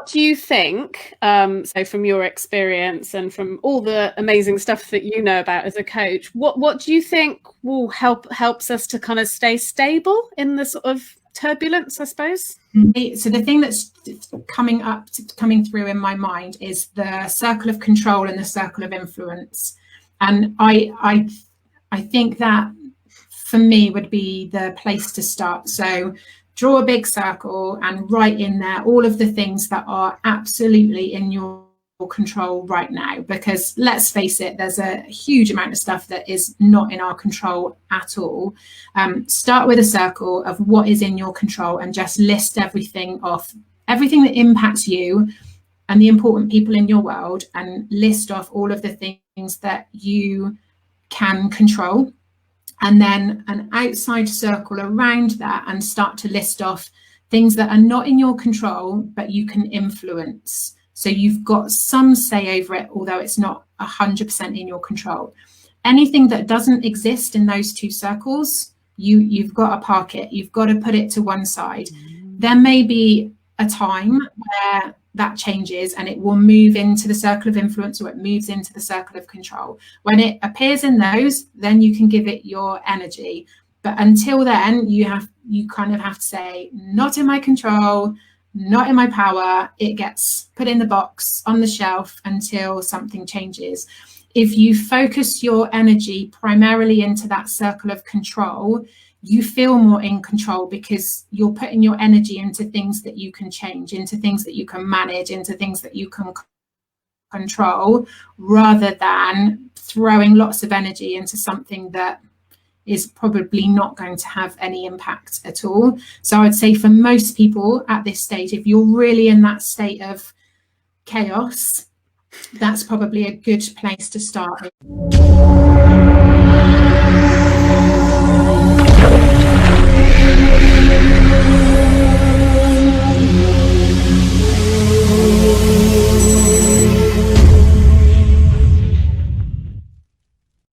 what do you think, so from your experience and from all the amazing stuff that you know about as a coach, what do you think will helps us to kind of stay stable in the sort of turbulence, I suppose? So the thing that's coming through in my mind is the circle of control and the circle of influence. And I think that for me would be the place to start. So draw a big circle and write in there all of the things that are absolutely in your control right now, because let's face it, there's a huge amount of stuff that is not in our control at all. Start with a circle of what is in your control and just list everything off, everything that impacts you and the important people in your world, and list off all of the things that you can control. And then an outside circle around that, and start to list off things that are not in your control but you can influence. So you've got some say over it, although it's not 100% in your control. Anything that doesn't exist in those two circles, you've got to park it. You've got to put it to one side. There may be a time where that changes and it will move into the circle of influence, or it moves into the circle of control. When it appears in those, then you can give it your energy. But until then, you kind of have to say, not in my control, not in my power. It gets put in the box on the shelf until something changes. If you focus your energy primarily into that circle of control, you feel more in control, because you're putting your energy into things that you can change, into things that you can manage, into things that you can control, rather than throwing lots of energy into something that is probably not going to have any impact at all. So I'd say for most people at this stage, if you're really in that state of chaos, that's probably a good place to start.